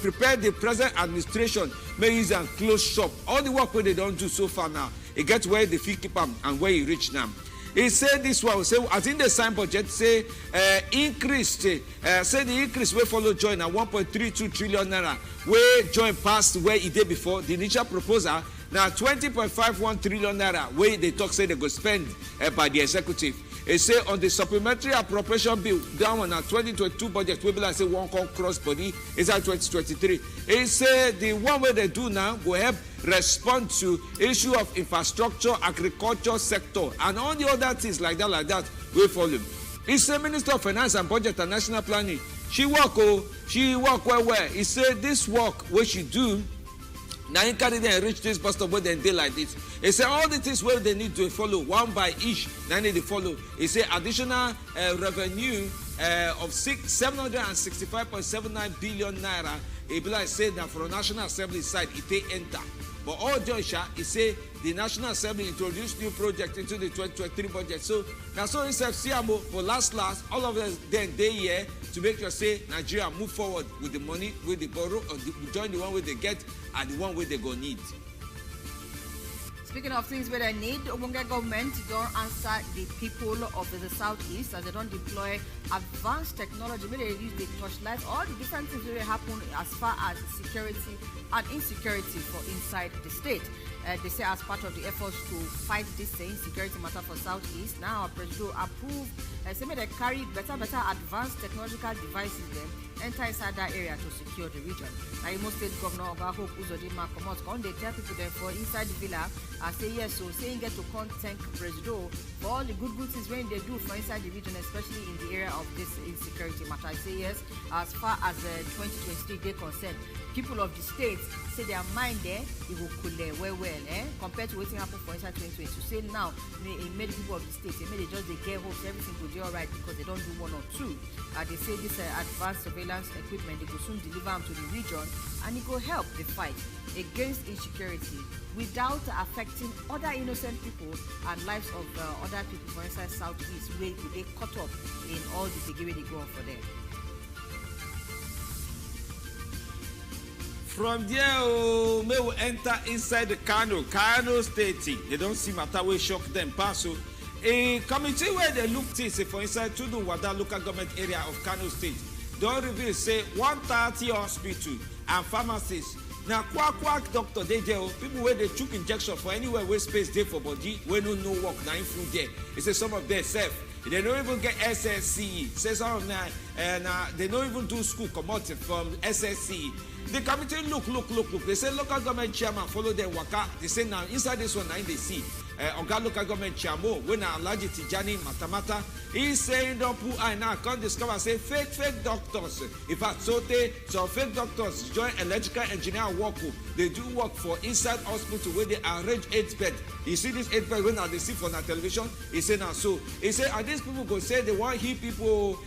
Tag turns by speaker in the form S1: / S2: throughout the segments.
S1: prepare the present administration may use and close shop. All the work where they don't do so far now, it gets where they feel keep them and where you reach now. He said this one, say, as in the sign budget, say, increased, say the increase will follow join at 1.32 trillion naira, where join past where it did before. The initial proposal, now 20.51 trillion naira, where they talk, say they go spend by the executive. He say on the supplementary appropriation bill, down on our 2022 budget, we be like say one call cross body, is at 2023. He say the one way they do now will help respond to issue of infrastructure, agriculture sector, and all the other things like that, we follow. He say Minister of Finance and Budget and National Planning, she work well. He say this work, what she do, now you carry them reach this bus stop where they like this. He say all the things where they need to follow, one by each, now need to follow. He say additional revenue of 765.79 billion naira. He be like say that from National Assembly side, it take enter. But all Joshua, he say the National Assembly introduced new project into the 2023 budget. So now so himself CMO for last, all of us then they here to make sure say Nigeria move forward with the money, with the borrow, or join the one where they get and the one where they go need.
S2: Speaking of things where they need, Obonga government don't answer the people of the southeast as they don't deploy advanced technology. Maybe they use the torchlight, all the different things that happen as far as security and insecurity for inside the state. They say as part of the efforts to fight this insecurity matter for southeast, now President approved, say they carry better advanced technological devices then enter inside that area to secure the region. Now, Imo State Governor Hope Uzodinma Komot, they tell people there for inside the villa, say yes, so saying get to thank President for all the good things when they do for inside the region, especially in the area of this insecurity matter. I say yes, as far as 2023 they concerned, people of the state say their mind there, it will cool well, compared to waiting happen for inside 2020. To say now, many people of the state, they just they get hopes everything will be all right because they don't do one or two. They say this advanced surveillance equipment, they will soon deliver them to the region and it will help the fight against insecurity without affecting other innocent people and lives of other people for inside southeast where they caught up in all the big way they go on for them.
S1: From there, may we enter inside the Kano State. They don't see matter we shock them pass. A committee where they look things for inside to the Wada local government area of Kano State. Don't reveal say 130 hospital and pharmacies. Now quack doctor they do people where they took injection for anywhere where space there for body where no work now in food there. It says some of them self. They don't even get SSC. Say some of them and they don't even do school commodity from SSC. The committee look. They say local government chairman follow their waka. They say now inside this one now they see Oga local government chairman when Alhaji Tijani Matamata he's saying don't put I now can't discover say fake doctors. In fact, some fake doctors join electrical engineer work. They do work for inside hospital where they arrange 8 beds. You see this 8 beds when they see for the television. He say now so. He say and these people go say they want hear people.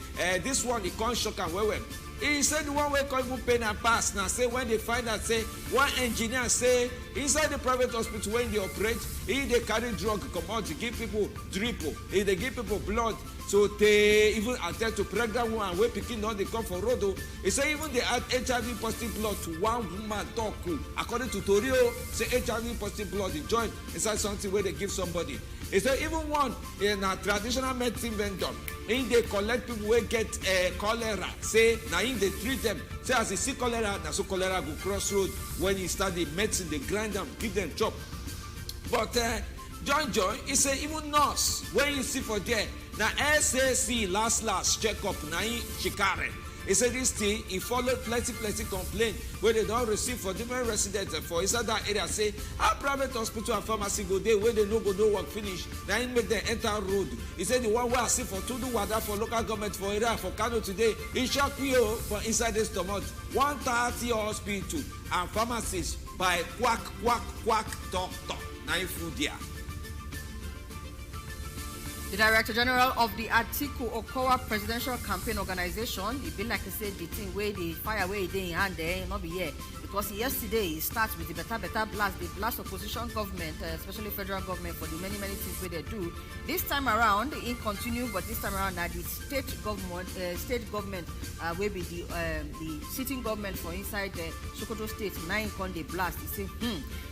S1: This one he can't shock and well. He said the one way can't even pay and pass. Now say when they find out say one engineer say inside the private hospital when they operate, they carry drug come out to give people drip, they give people blood. So they even attend to pregnant woman where picking on they come for road. He say even they add HIV positive blood to one woman talk. According to Torio, say HIV positive blood they join inside something where they give somebody. He say even one in a traditional medicine vendor, in they collect people who get cholera. Say now in they treat them. Say as they see cholera, now so cholera go crossroad when you start the medicine, they grind them, give them chop. But John, he say even nurse when you see for there. Now SAC last check up now in Shikare. He said this thing, he followed plenty complaint where they don't receive for different residents for inside that area. Say, our private hospital and pharmacy go there where they no work finish. Now he make them enter road. He said the one where I see for Tudu Wada for local government for area for Kano today, he shocked me for inside this stomach. 130 hospital and pharmacies by quack doctor. Now you food there.
S2: The Director General of the Atiku Okowa Presidential Campaign Organization, it be like I said, the thing where the fire where they in hand there, not be here. Because yesterday it starts with the better blast, the blast opposition government, especially federal government, for the many things where they do. This time around, it continue, but this time around, now the state government will be the sitting government for inside the Sokoto State. Now in con they blast. They say,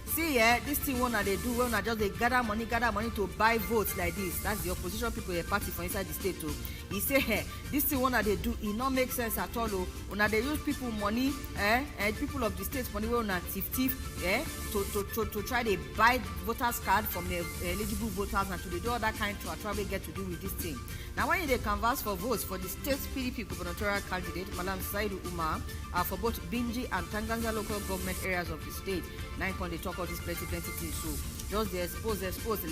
S2: see, this thing one they do, when just they gather money to buy votes like this. That's the opposition people, a party for inside the state too. He say, hey, this thing one they do, it not make sense at all. When they use people money, and people of the state money when to try to buy voters card from the eligible voters and to do all that kind of trouble get to do with this thing. Now when they canvass for votes for the state PDP gubernatorial candidate, Malam Saidu Umar, for both Binji and Tanganga local government areas of the state. Now when they talk about this plenty things, so just they expose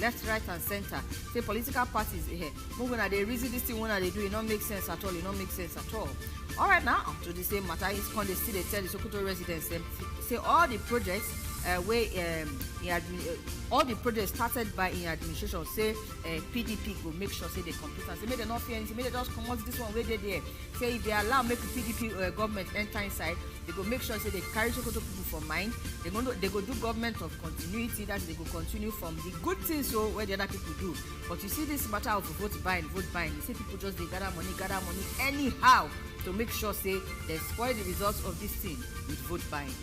S2: left, right, and center. Say political parties here. Moving at they reason this thing when they do, it not make sense at all. It not make sense at all. All right, now to the same matter is when they still they tell the Sokoto residents say all the projects all the projects started by in administration say PDP will make sure say they complete and say make they not fear anything, make they just come out this one where they there. Say if they allow make the PDP government enter inside, they go make sure say they carry Sokoto people for mind. They go do government of continuity, that they go continue from the good things so where the other people do. But you see this matter of vote buying, you see people just they gather money anyhow to make sure say they spoil the results of this thing with vote buying.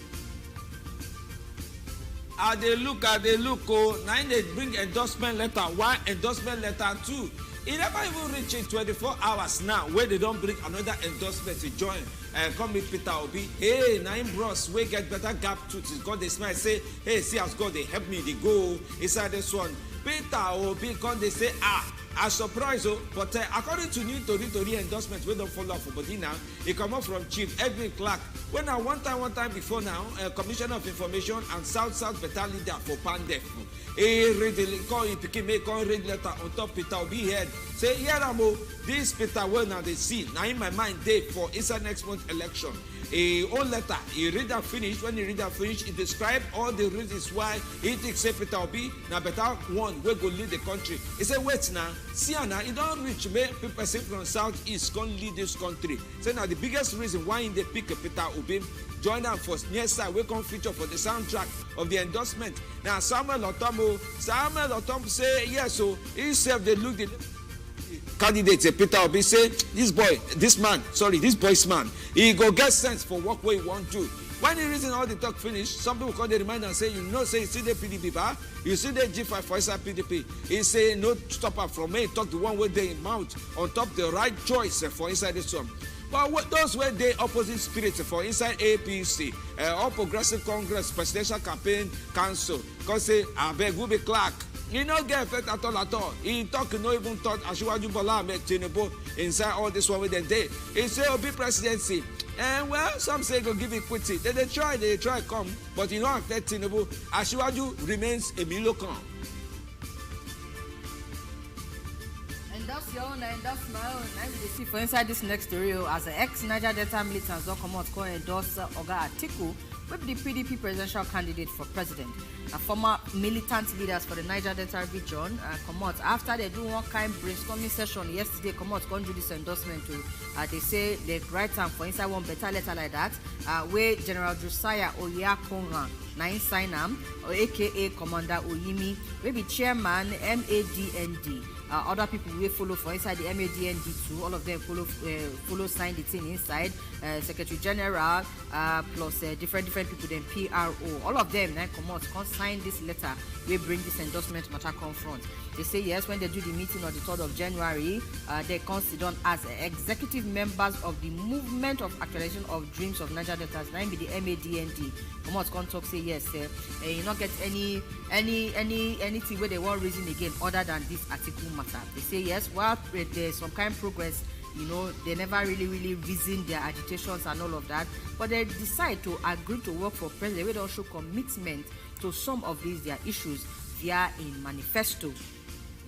S1: They look, now they bring endorsement letter 1, endorsement letter 2. It never even reaches 24 hours now where they don't bring another endorsement to join. Come meet Peter Obi. Hey, now bros, we get better gap tooth. God they smile, say, hey, see as God they help me, they go inside this one. Peter Obi come they say, a surprise, but according to new Tori endorsement, we don't follow up for body now. It come up from Chief Edwin Clark. When now one time before now, Commissioner of Information and South better leader for Pandef. He read the call, he read letter on top Peter Obi head. Say, here this Peter well now they see. Now in my mind, day for inside next month election. A own letter, he read and finish. When he read and finish, he described all the reasons why he thinks say Peter Obi now better one we go lead the country. He said, wait now, see now, it don't reach me people say from southeast can lead this country. Say now the biggest reason why they pick Peter Obi join them for near side we come feature for the soundtrack of the endorsement. Now Samuel Ortom say yes, so he said they look the candidate Peter Obi say this boy's man, he go get sense for what way he want to. When the reason all the talk finish, some people call the reminder and say, say you see the PDP bar, you see the G5 for inside PDP. He say no stop up from me, talk the one way they mount on top the right choice for inside this one. But those were the opposite spirits for inside APC, All Progressive Congress Presidential Campaign Council. Because say, I beg will be Clark. He not get effect at all. He talk no even thought Asiwaju Bola Ahmed Tinubu inside all this one with the day. He say Obi presidency. And well, some say go give equity. They try come, but you know affect Tinubu. Asiwaju remains a militant.
S2: And that's your own, and that's my own. I will see for inside this next story as an ex-Niger Delta militants don't come out call endorse Oga Atiku with the PDP presidential candidate for president. Former militant leaders for the Niger Delta region come out after they do one kind brainstorming session yesterday. Come out, can't do this endorsement too. They say they write time for inside one better letter like that. Where General Josiah Oyakonghan, 9 sign or a.k.a. Commander Oyimi, maybe chairman MADND. Other people will follow for inside the MADND too. All of them follow sign the thing inside. Secretary General plus different people then PRO. All of them then come out, can't sign this letter. We bring this endorsement matter confront. They say yes when they do the meeting on the 3rd of January. They considered as executive members of the Movement of Actualization of Dreams of Niger Delta. Now be the MADND. Come out, can't talk say yes. You not get anything where they want reason again other than this article matter. They say yes, while there's some kind of progress, they never really reason their agitations and all of that, but they decide to agree to work for president. We don't show commitment to some of these their issues via a manifesto.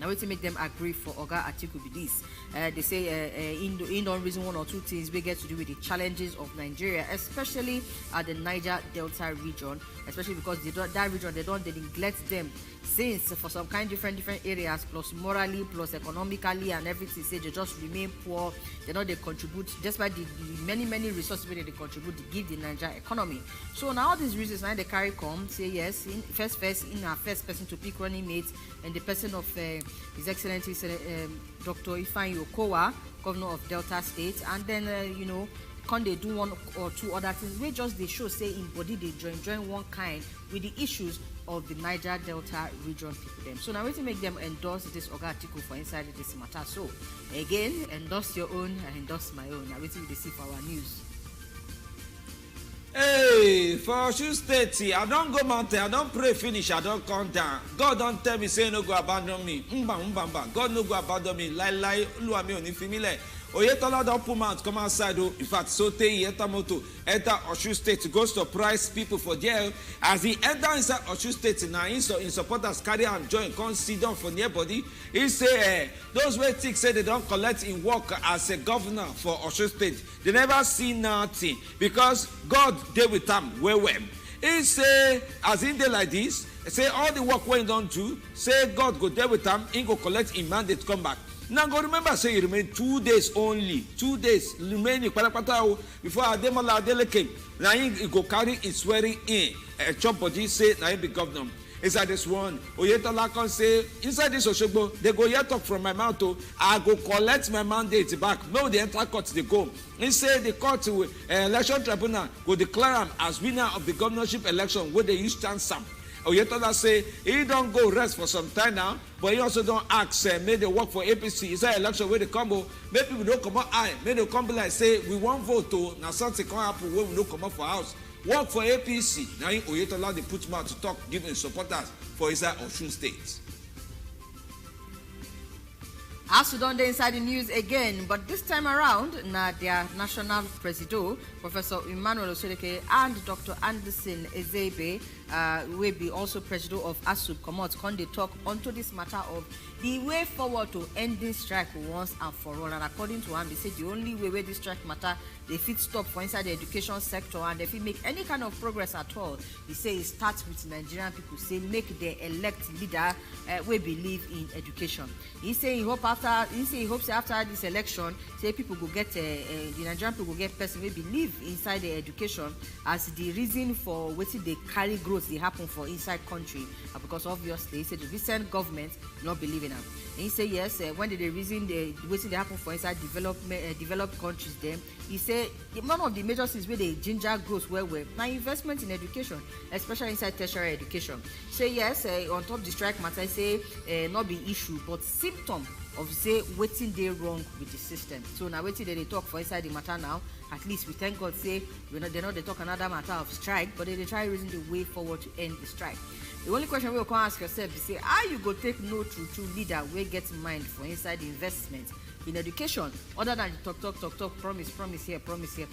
S2: Now, we to make them agree for Oga Atiku be this. They say in don't reason one or two things we get to do with the challenges of Nigeria, especially at the Niger Delta region, especially because that region they neglect them since for some kind different areas, plus morally, plus economically and everything. Say they just remain poor. They contribute despite the many resources where they contribute to give the Niger economy. So now all these reasons now they carry come say yes in first person to pick running mates and the person of His Excellency Dr. Ifeanyi Okowa, Governor of Delta State, and then can they do one or two other things? We just they show say in body they join one kind with the issues of the Niger Delta region people them. So now we to make them endorse this Oga Atiku for inside this matter. So again, endorse your own and endorse my own. Now we to see for our news.
S1: Hey, for Osun State, I don't go mountain, I don't pray finish, I don't come down. God don't tell me say no go abandon me. God no go abandon me. Lie, Luami oni fimile. Oyetola don pull mouth come outside. In fact, Sote enter moto, enter Osun State to go surprise people for jail. As he enter inside Osun State now, in supporters carry and join, come sit down for near body. He say, those wey think say they don't collect in work as a governor for Osun State. They never see nothing because God dey with them well. He say, as in dey like this, say all the work wey he don do, say God go dey with them, he go collect in mandate come back. Now go remember say you remain 2 days only. 2 days remaining before Ademola Adeleke. Now he go carry his swearing in. Chop body say now he be governor. Inside this one, Oyetola can say inside this Osogbo, they go here talk from my mouth. I go collect my mandate back. No, the entire court they go. He say the court election tribunal go declare him as winner of the governorship election where they use chance am. Oyetola say he don't go rest for some time now, but he also don't ask may they work for APC. Is that election where they come out? Maybe people don't come out high. May they come be like say we won't vote to now something can happen when we don't come out for house. Work for APC. Now Oyetola they put mouth to talk, giving supporters for inside Osun State.
S2: ASUU don dey inside the news again, but this time around, na their national presido, Professor Emmanuel Osereke and Dr. Anderson Ezebe, will be also presido of ASUU, come dey talk onto this matter of the way forward to ending strike once and for all. And according to him, they say the only way where this strike matter they fit stop for inside the education sector and they fit make any kind of progress at all. He say it starts with Nigerian people. Say make the elect leader we believe in education. He say he hopes after this election, say people go get the Nigerian people go get person we believe inside the education as the reason for what they carry growth they happen for inside country because obviously he said the recent government not believe in them. And he say yes when they reason the what they happen for inside developed countries them. He say one of the major things where they ginger growth well now investment in education, especially inside tertiary education. Say yes on top the strike matter say not be issue but symptom of say waiting they wrong with the system. So now waiting they talk for inside the matter now. At least we thank God say they know they talk another matter of strike, but they try reason the way forward to end the strike. The only question we can ask yourself is say how you go take no true leader where get mind for inside the investment in education other than talk promise here promise there,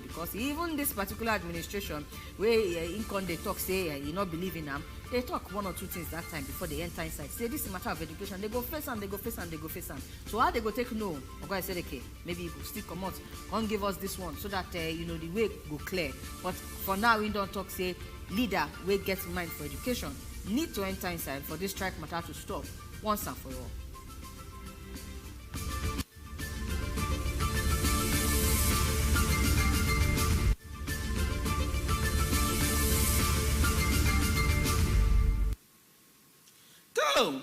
S2: because even this particular administration where income they talk say you not believe in them, they talk one or two things that time before they enter inside say this is a matter of education, they go face and so how they go take no okay I said okay maybe you go still come out come give us this one so that the way go clear. But for now we don't talk say leader wey get mind for education need to enter inside for this strike matter to stop once and for all.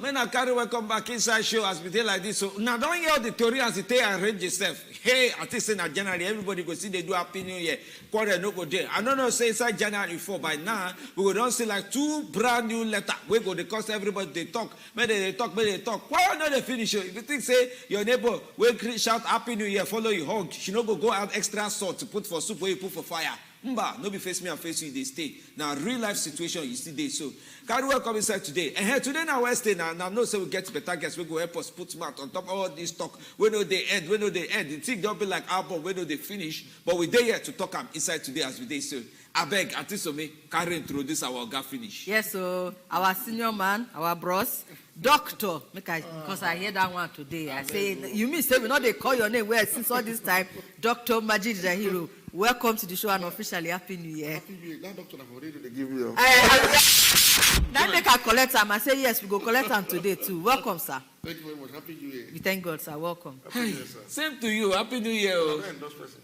S1: Men I carry welcome back inside show as we dey like this. So now don't hear the theory as it arrange itself. Hey, I think say na January everybody go see they do happy new year. Quarter no go there. I don't know say inside January 4 by now we go don't see like 2 brand new letter. We go they cost everybody they talk. Maybe they talk. Why not they finish? If you think say your neighbor will shout happy new year, follow you hug. She no go out extra salt to put for soup where you put for fire. No be face me and face you they stay. Now real life situation you see there. So carry welcome inside today. And here today now Wednesday now no say we get better guests. We go help us put smart on top of all this talk. We know they end. The thing don't be like album. We know they finish. But we there here to talk inside today as we day. So I beg, Atisome, carry introduce our Oga finish.
S2: Yes, so our senior man, our bros, doctor, because I hear that one today. I say, you mean say we know they call your name well since all this time, Dr. Majid Zahiru. Welcome to the show and officially Happy New Year.
S3: Happy New Year. That doctor have already they give you.
S2: That make I collect him. I say yes, we go collect him today too. Welcome, sir.
S3: Thank you very much. Happy New Year.
S2: We thank God, sir. Welcome.
S3: Happy New Year, sir.
S1: Same to you. Happy New Year.
S3: Endorse person.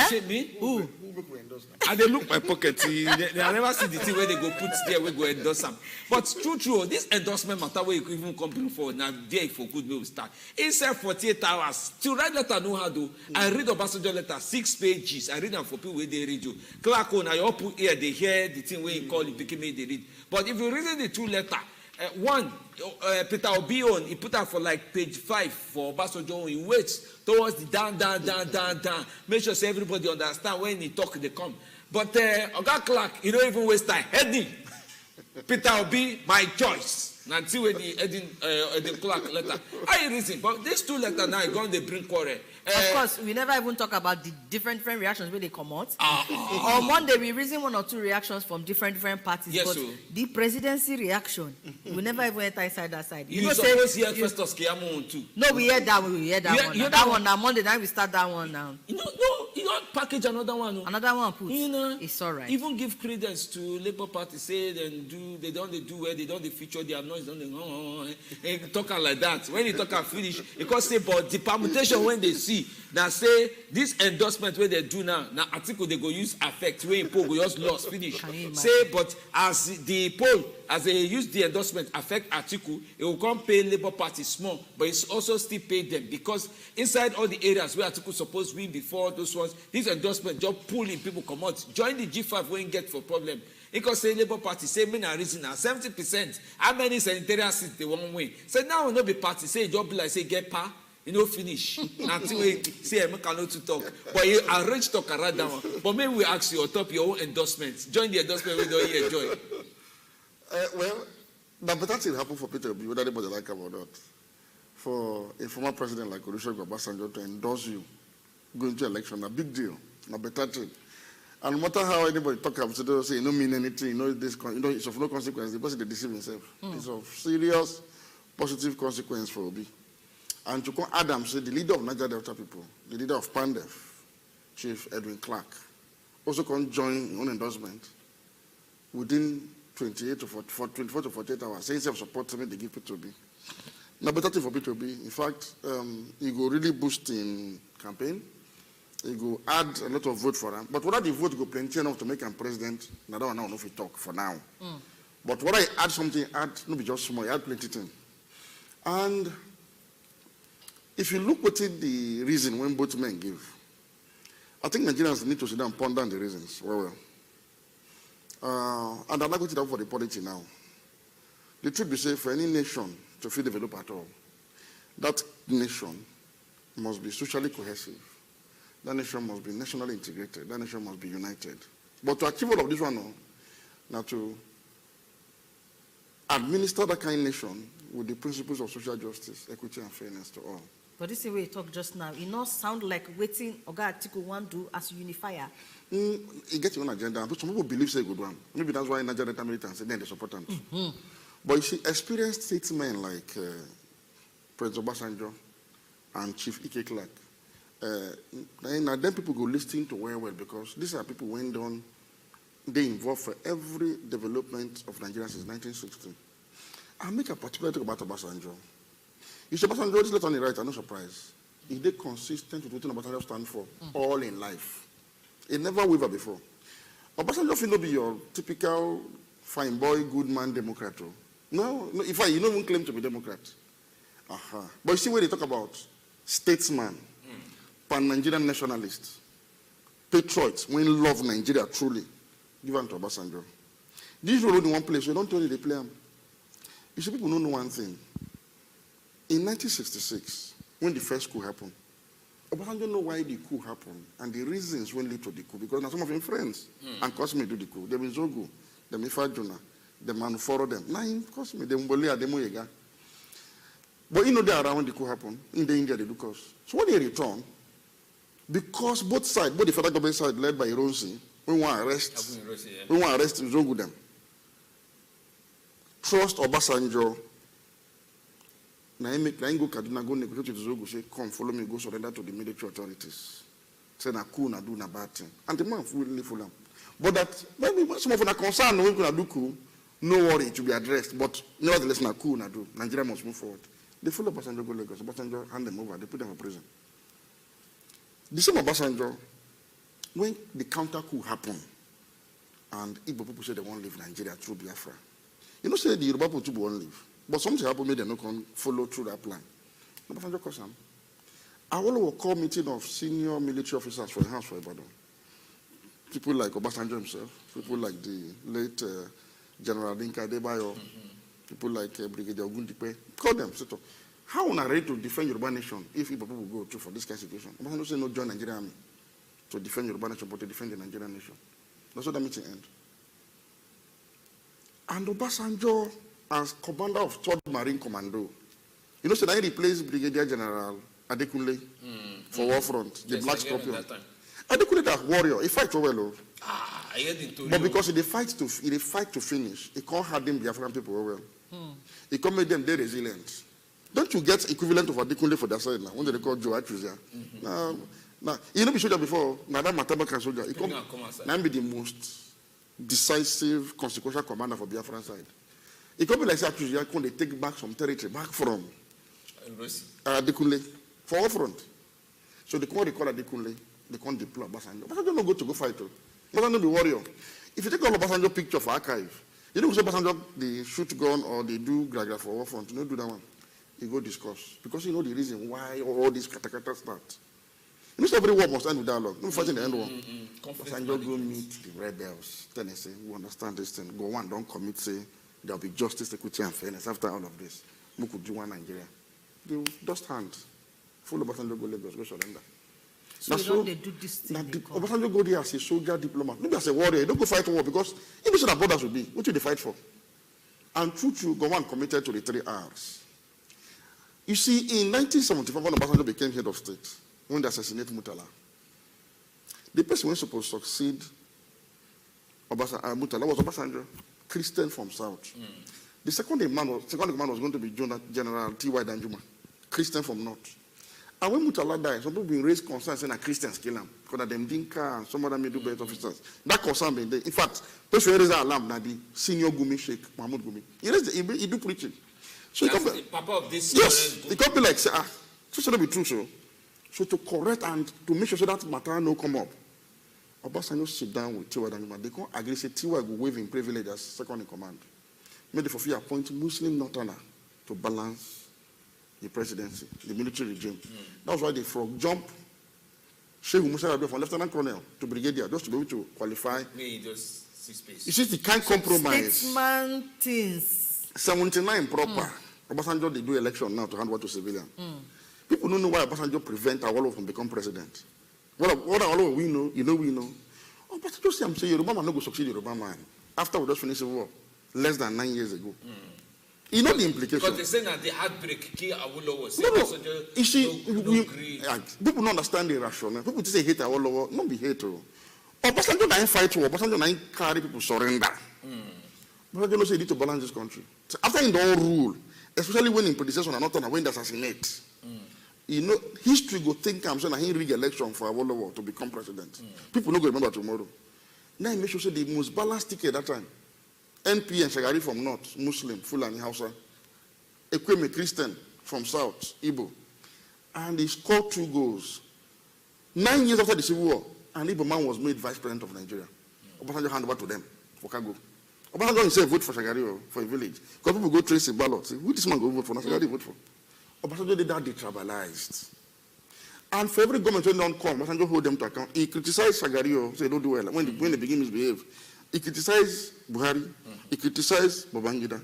S1: Say me?
S2: Who?
S3: Who endorse?
S1: I they look my pocket. They never see the thing where they go put there, we go endorse them. But true, this endorsement matter where you even come for now, there for good will start. Inside 48 hours, to write letter know how to. I read Obasanjo letter, 6 pages. I read them for people where they read you. Clark on, I open ear, they hear the thing where you call it, became they read. But if you read the 2 letter, one, Peter Obi on, he put out for like page 5 for Obasanjo. He waits towards the down. Make sure so everybody understand when he talk, they come. But Oga Clark, he don't even waste time. Heading, Peter Obi, my choice. Until when the Edwin Clark letter. I reason, but these 2 letters now, going to bring quarrel.
S2: Of course, we never even talk about the different reactions where they come out. On Monday, we reason 1 or 2 reactions from different parties.
S1: Yes,
S2: but
S1: so.
S2: the presidency reaction, we never even enter inside that side.
S1: You always hear Festus Keyamo too.
S2: No, we hear that one. We hear that one.
S1: You
S2: That one now Monday night we start that one now.
S1: You don't package another one. No.
S2: Another one put.
S1: You know,
S2: it's all right.
S1: Even give credence to Labour Party, say they don't where they don't feature their noise, and talking like that. When you talk and finish, because say but the permutation when they see now say this endorsement where they do now Atiku they go use affect when poll go just lost finish. Say but as the poll as they use the endorsement affect Atiku, it will come pay Labour Party small, but it's also still pay them because inside all the areas where Atiku supposed win before those ones, this endorsement just pulling people come out. Join the G5 when get for problem. Because say Labour Party say me na reason now 70%. How many senatorial seats they won't win? So now will not be party say job be like say get pa. You know, finish. Until we say I'm cannot to talk. But you arrange talk around that one. But maybe we ask you on top your own endorsements. Join the endorsement we don't hear join.
S3: Well, but that thing happened for Peter Obi, whether anybody like him or not. For a former president like Olusegun Obasanjo to endorse you going to election, a big deal, a better thing. And no matter how anybody talk about it, they say you don't mean anything, it's of no consequence. The person they deceive himself. It's of serious, positive consequence for Obi. And to come Adam said the leader of Niger Delta people, the leader of Pandef, Chief Edwin Clark, also can join on endorsement within 24 to 48 hours. Saying self-support me, they give Peter Obi. Now, better thing for Peter Obi. In fact, he go really boost in campaign. He go add a lot of vote for him. But whether the vote go plenty enough to make him president, now that one now if we talk for now. But whether I add something, no be just small, I add plenty thing. And if you look at the reason when both men give, I think Nigerians need to sit down and ponder the reasons. And I'm not going to talk for the polity now. The truth be said, for any nation to feel developed at all, that nation must be socially cohesive. That nation must be nationally integrated. That nation must be united. But to achieve all of this one, now to administer that kind of nation with the principles of social justice, equity, and fairness to all.
S2: But this is where you talk just now. It not sound like waiting Oga Atiku want do as a unifier.
S3: You get your own agenda. But some people believe it's a good one. Maybe that's why Niger Delta militants then they support them. But you see, experienced statesmen like President Obasanjo and Chief Ike Clark, then people go listening to well because these are people went on, they involved for every development of Nigeria since 1960. I'll make a particular talk about Obasanjo. You see, Obasanjo, this left on the right, I'm not surprised. He did consistent with what Obasanjo stand for all in life. He never wavered before. Obasanjo will not be your typical fine boy, good man Democrat. No, in fact, you don't even claim to be Democrat. But you see where they talk about statesman, pan-Nigerian nationalists, patriots, when love Nigeria truly, give them to Obasanjo. These role in one place, so don't tell you they play them. You see, people don't know one thing. In 1966, when the first coup happened, Obasanjo know why the coup happened and the reasons when lead to the coup. Because now some of his friends and Cosme do the coup. They will Zogu, they will Fajuna, they will follow them. Now in Cosme, they will Mbolia, they will Yega. But you know they are around when the coup happened. In the India, they do cause. So when they return, because both sides, both the federal government side led by Ironsi, We want to arrest. We want to arrest Zongudem. Trust Obasanjo. Now go Kaduna, go negotiate with Zogu, say, come follow me, go surrender to the military authorities. Say na cool na do na bad thing. And the man will live for them. But that maybe some of them are concerned, no one can do cool. No worry, it will be addressed. But nevertheless, na cool na do. Nigeria must move forward. They follow Obasanjo go Lagos. Obasanjo hand them over. They put them in prison. The same Obasanjo, when the counter coup happened, and Igbo people said they won't leave Nigeria through Biafra. You know, say the Yoruba people won't leave. But something happened, made them not follow through that plan. Obasanjo calls them. I will call meeting of senior military officers for the house for Ibadan. People like Obasanjo himself, people like the late General Dinka Adebayo, people like Brigadier Ogundipe. Call them, say, how are we ready to defend Yoruba nation if Igbo people will go through for this kind of situation? Obasanjo say no join Nigerian army to defend Yoruba nation, but to defend the Nigerian nation. That's what that meeting end. And Obasanjo, as commander of 3rd Marine Commando, you know, so that he replaced Brigadier General Adekunle for War Front, the Black Scorpion. Adekunle that warrior, he fight for well. But because he fight to finish, he can't harden Biafran people well. He can't make them very resilient. Don't you get equivalent of Adekunle for that side now? When they call Joe Achuzia. Now, you know, be soldier before, Madam Matabaka soldier. He come now be the most decisive consequential commander for Biafran side. It could be like Achuzia, when they take back some territory, back from Adekunle. For all front. So they can't recall Adekunle, they can't deploy Obasanjo. Obasanjo don't go to go fight. Obasanjo be warrior. If you take all Obasanjo picture for archive, you don't say Obasanjo they shoot gun or they do gragra for war front. You don't do that one. You go discuss. Because you know the reason why all these katakata start. You know every war must end with dialogue. No fighting the end war. Obasanjo go meet the rebels. Then they say, we understand this thing. Go on, don't commit, say there will be justice, equity, and fairness after all of this. We could do one Nigeria. They will dust hands. Full Obasanjo go Lagos, go surrender.
S2: So they do this thing.
S3: Obasanjo go there as a soldier diplomat, not as a warrior. Don't go fight war because if so that borders will be, what do they fight for? And true, Gowon committed to the 3 R's. You see, in 1975, when Obasanjo became head of state, when they assassinated Murtala, the person who was supposed to succeed Murtala was Obasanjo, Christian from South. The second in command was going to be General T.Y. Danjuma, Christian from North. And when Murtala died, some people been raised concerns saying that Christians kill him because of them Dinka and some other middle-belt officers. That concern been there. In fact, those who raise that alarm, now the senior Gumi Sheikh Mahmoud Gumi, he do preaching. So
S1: that's the papa of this.
S3: Yes, it can't be like say so should be true so to correct and to make sure so that matter no come up. Obasanjo sit down with T.Y. Danjuma. They can't agree say T.Y. will waive in privilege as second in command. Made the Fofi appoint Muslim Northerner to balance the presidency, the military regime. That's why they frog jump Sheikh Musa from Lieutenant Colonel to Brigadier just to be able to qualify.
S1: Just 6 pages.
S3: You see the kind compromise.
S2: Statesman things.
S3: 79 proper. Obasanjo they do election now to hand over to civilian. People don't know why Obasanjo prevent Awolowo from becoming president. What Awolowo we know, we know. Obasanjo say I'm saying Yoruba man no go succeed Yoruba man after we just finished the war less than 9 years ago. You know the implication.
S1: Because they say that the heartbreak kill Awolowo.
S3: No. You see, people don't understand the rationale. People say hate Awolowo, not be hate. Obasanjo don't fight war. Obasanjo don't carry people surrender. Obasanjo don't say you need to balance this country. So after in the all rule, especially when in predecessor and not on when they assassinate, you know, history go think I'm saying he rig election for Awolowo to become president. People not go remember tomorrow. Now he make sure say the most balanced ticket at that time. NP and Shagari from North, Muslim, Fulani, Hausa. Ekweme Christian from South, Igbo. And he scored 2 goals. 9 years after the Civil War, an Igbo man was made vice president of Nigeria. Obasanjo hand over to them for Kago. Obasanjo himself vote for Shagari for a village. Because people go trace a ballot. Say, who this man go vote for? Now Shagari vote for. Obasanjo did that detribalized. And for every government when they don't come, Obasanjo hold them to account. He criticized Shagari, say don't do well. When they begin misbehave. He criticized Buhari. He criticized Babangida.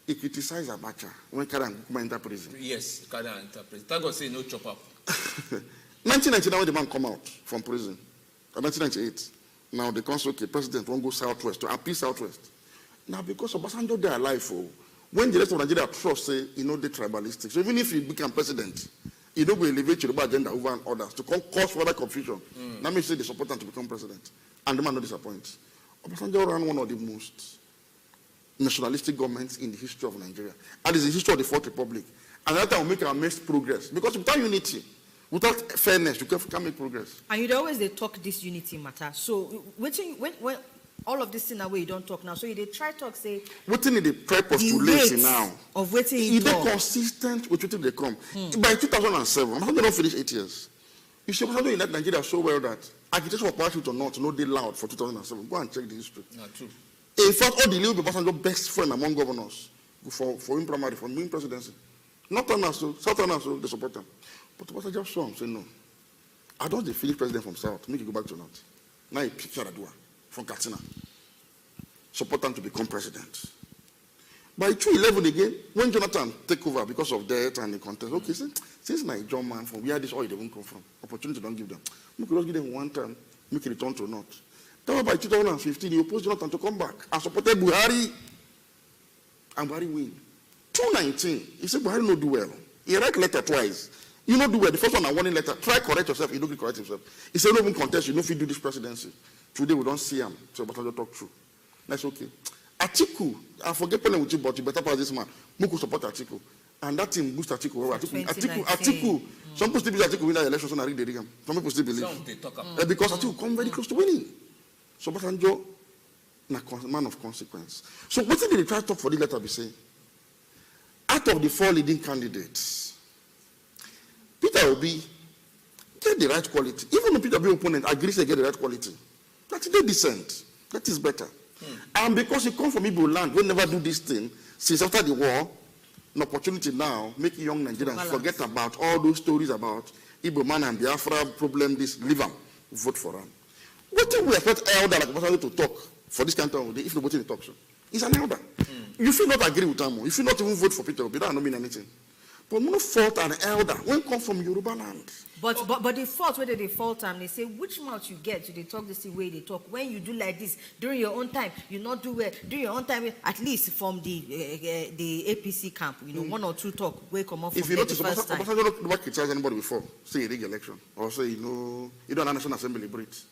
S3: He criticized Abacha when Kara enter prison.
S1: Yes, Kara enter prison. Thank God say no chop up.
S3: 1999 when the man come out from prison. 1998. Now the council, okay, president won't go southwest to appeal southwest. Now because Obasanjo they are alive, when the rest of Nigeria trust say they tribalistic. So even if he become president, he don't go elevate your agenda over others to cause further confusion. That means say they support him to become president. and the man no disappoint. Obasanjo ran one of the most nationalistic governments in the history of Nigeria. And it's the history of the Fourth Republic. And that will make our most progress. Because without unity, without fairness, you can't make progress.
S2: And you always they talk this unity matter. So when all of this in a way you don't talk now, so you they try talk say
S3: waiting in the try postulate now
S2: of waiting
S3: is they consistent with what they come. By 2007, I'm not finish 8 years. You see, Obasanjo in Nigeria so well that agitation for parachute or not, no, they loud for 2007. Go and check the history.
S1: Not true.
S3: In fact, all the little Obasanjo best friend among governors for him primary, for him presidency. Northerners, so Southerners, so they support them. But Obasanjo saw him say no. I don't the Philip president from South, make you go back to North. Now he picked Yaradua from Katsina. Support him to become president. By 2011 again, when Jonathan take over because of death and the contest, okay, since Niger man from where this oil they won't come from, opportunity don't give them. We could just give them one time, make it return to North. Then by 2015, he opposed Jonathan to come back and supported Buhari. And Buhari win. 2019, he said Buhari no do well. He write letter twice. You not do well. The first one, a warning letter. Try correct yourself. You don't correct himself. He said, no even contest. You know if you do this presidency. Today we don't see him. So Obasanjo talk true. That's okay. Atiku, I forget playing with you, but you better pass this man. Muku support Atiku. And that team boost Atiku. Atiku. Some people still believe Atiku win that election, so I read the rigam. Some people still believe.
S1: Some they talk about.
S3: Because Atiku come very close to winning. So Obasanjo, man of consequence. So what did they try to talk for the letter be saying? Out of the 4 leading candidates, Peter Obi get the right quality. Even the Peter Obi opponent agrees they get the right quality. That's they decent. That is better. And because he come from Igbo land, we never do this thing since after the war, an opportunity now make young Nigerians forget about all those stories about Igbo man and Biafra problem, this, leave them, vote for them. What do we expect elder like Obasanjo to talk for this kind of day if nobody talks? He's an elder. You feel not agree with him. You feel not even vote for Peter Obi. That don't mean anything. But no fault an elder when come from Yoruba land.
S2: But the fault whether they fault them, they say which mouth you get to they talk the same way they talk. When you do like this during your own time, you not do well during your own time. At least from the APC camp, you know, 1 or 2 talk where come off. If you notice,
S3: Obasanjo never criticize anybody before. Say a rig election or say you don't have National Assembly breach.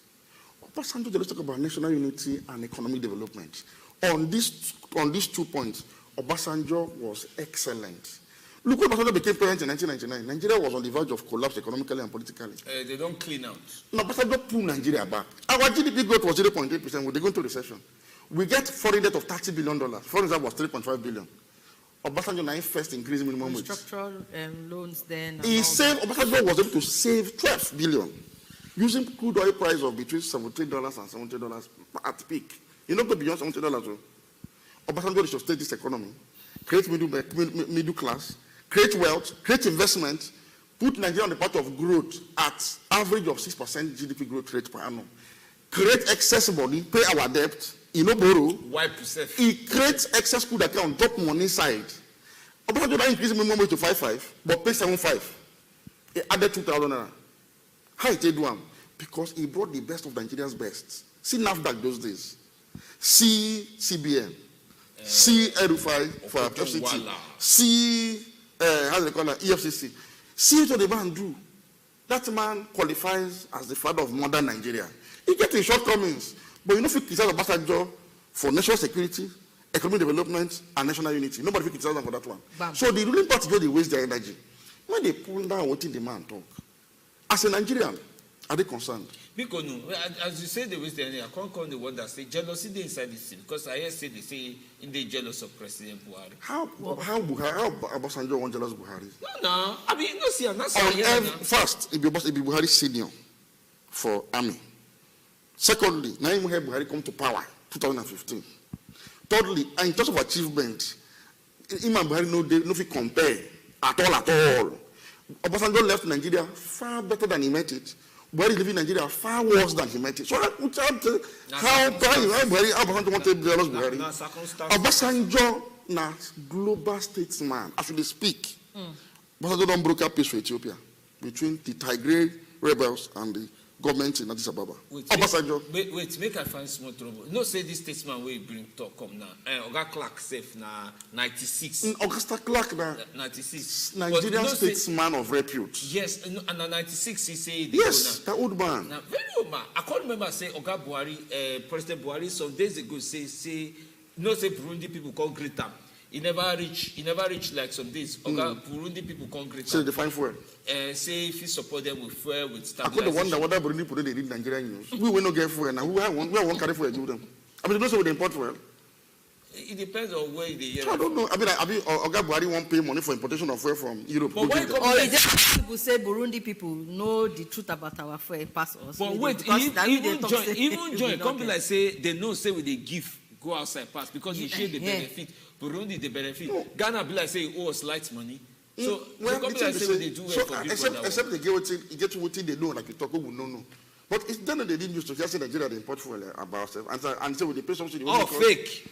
S3: Obasanjo just talk about national unity and economic development. On these 2 points, Obasanjo was excellent. Look when Obasanjo became president in 1999. Nigeria was on the verge of collapse economically and politically.
S1: They don't clean out.
S3: No, Obasanjo pulled Nigeria back. Our GDP growth was 0.8%. We're going into recession. We get foreign debt of $30 billion. Foreign debt was 3.5 billion. Obasanjo now first increased minimum wage.
S2: Structural loans then.
S3: Obasanjo was able to save 12 billion using crude oil price of between $73 and $70 at peak. You know, go beyond $70. Obasanjo should state this economy, create middle class, create wealth, create investment, put Nigeria on the path of growth at average of 6% GDP growth rate per annum, create excess money, pay our debt, borrow.
S1: Wipe yourself.
S3: He creates excess good account, drop money inside. Obasanjo now increase minimum wage to 5.5, but pay 7.5. He added 2,000 naira. How did he do him? Because he brought the best of Nigeria's best. See NAFDAC those days. See CBN. See Erufai for FCT. See how do they call that? EFCC. See what the man do. That man qualifies as the father of modern Nigeria. He gets his shortcomings, but you know if you criticize Obasanjo for national security, economic development, and national unity, nobody will criticize them for that one. Bam. So the ruling party don't waste their energy. When they pull down what the man talk, as a Nigerian, are they concerned?
S1: Because no, as you say, they waste their energy. I can't call the one that say jealousy inside this thing. Because I hear say they say in they jealous of President Buhari. How Obasanjo want jealous Buhari? No. I mean, no see, not
S3: first, it be Buhari senior for army. Secondly, now you have Buhari come to power 2015. Thirdly, and in terms of achievement, Imam Buhari no fit compare at all. Obasanjo left Nigeria far better than he met it. Buhari living in Nigeria far worse than he met it. So how Obasanjo want to be jealous Buhari? Obasanjo na global statesman. As we speak, Obasanjo don't broker peace for Ethiopia between the Tigray rebels and the government in Addis Ababa.
S1: Wait, make I find small trouble. No say this statesman will bring talk come now. Oga Clark safe na 96.
S3: Augusta Clark na
S1: 96.
S3: Nigerian statesman of repute.
S1: Yes, and 96 he say
S3: yes, that old man.
S1: Now, very old I can't remember say Oga Buhari, President Buhari some days ago say Burundi people can't greet them. He never reach like some days. Oga Burundi people can't greet them.
S3: Say they find fuel.
S1: Say if you support them with fuel, with
S3: stabilization. I couldn't wonder whether Burundi people they read Nigerian news. We will not get fuel now. We have one carry fuel to them. I mean, they don't say they import fuel.
S1: It depends on where they hear.
S3: I don't know. I mean, Oga Buhari won't pay money for importation of fuel from Europe.
S2: But why people say Burundi people know the truth about our fuel pass us?
S1: But wait, even join. Come be like say they know say when they give go outside pass because they share the benefit. Burundi the benefit. No. Ghana be like say it owes light money. So come be like say they do well for people.
S3: Except they get what they know, like you talk about no. But it's done that they didn't use to just say Nigeria they import fuel about and say they pay something.
S1: Fake.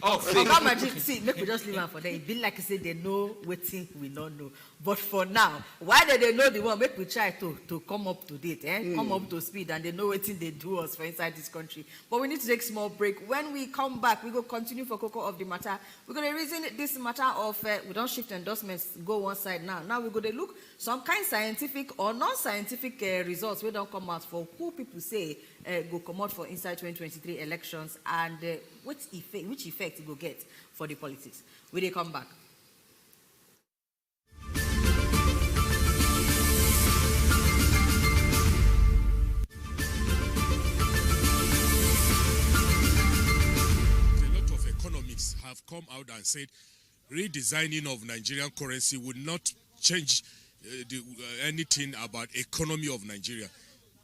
S2: See, make we just leave it for them. It be like I say they know what thing we don't know. But for now, why do they know the one? Make we try to come up to date, come up to speed, and they know what thing they do us for inside this country. But we need to take a small break. When we come back, we go continue for Coco of the matter. We're going to reason this matter of we don't shift endorsements, go one side now. Now we're going to look some kind of scientific or non-scientific results we don't come out for who people say go come out for inside 2023 elections and which effect it will get for the politics. Will they come back?
S4: Have come out and said redesigning of Nigerian currency would not change anything about economy of Nigeria.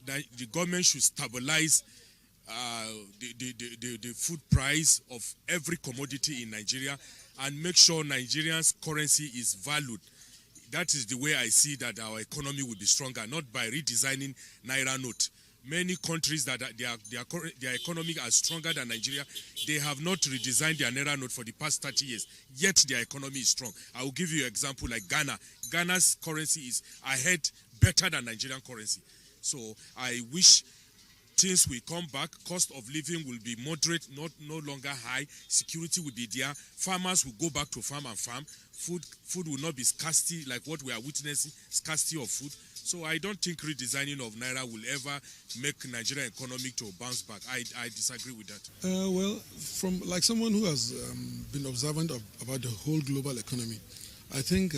S4: The government should stabilize the food price of every commodity in Nigeria and make sure Nigerians' currency is valued. That is the way I see that our economy will be stronger, not by redesigning Naira note. Many countries that their economy are stronger than Nigeria, they have not redesigned their Naira note for the past 30 years, yet their economy is strong. I will give you an example like Ghana. Ghana's currency is ahead, better than Nigerian currency. So I wish things will come back, cost of living will be moderate, no longer high, security will be there, farmers will go back to farm and farm, food will not be scarcity like what we are witnessing, scarcity of food. So I don't think redesigning of Naira will ever make Nigerian economy to bounce back. I disagree with that.
S5: Well, from like someone who has been observant about the whole global economy, I think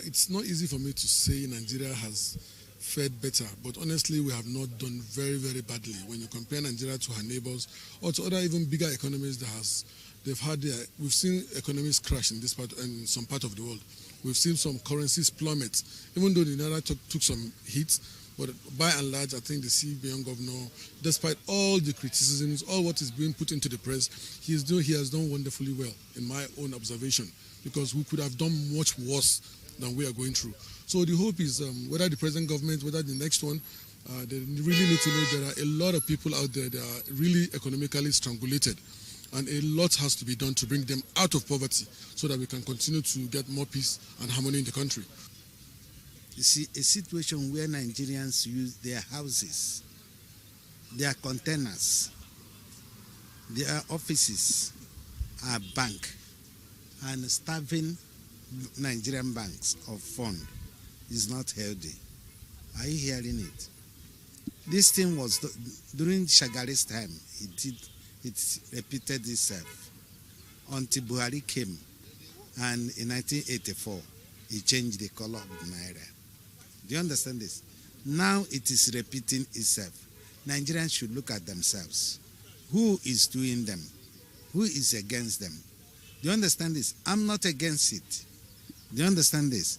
S5: it's not easy for me to say Nigeria has fared better, but honestly we have not done very, very badly when you compare Nigeria to her neighbors or to other even bigger economies we've seen economies crash in some part of the world. We've seen some currencies plummet, even though the Naira took some hits, but by and large, I think the CBN governor, despite all the criticisms, all what is being put into the press, he has done wonderfully well, in my own observation, because we could have done much worse than we are going through. So the hope is whether the present government, whether the next one, they really need to know there are a lot of people out there that are really economically strangulated. And a lot has to be done to bring them out of poverty so that we can continue to get more peace and harmony in the country.
S6: You see, a situation where Nigerians use their houses, their containers, their offices, our bank, and starving Nigerian banks of fund is not healthy. Are you hearing it? This thing was, during Shagari's time, it repeated itself until Buhari came, and in 1984 he changed the color of the Naira. Do you understand this? Now it is repeating itself. Nigerians should look at themselves. Who is doing them? Who is against them? Do you understand this? I'm not against it. Do you understand this?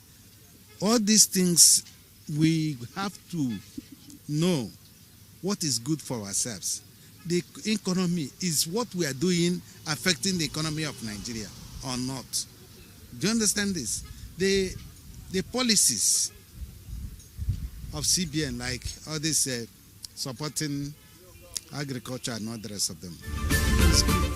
S6: All these things, we have to know what is good for ourselves. The economy is what we are doing affecting the economy of Nigeria or not. Do you understand this? The policies of CBN, like all this supporting agriculture and all the rest of them, is good.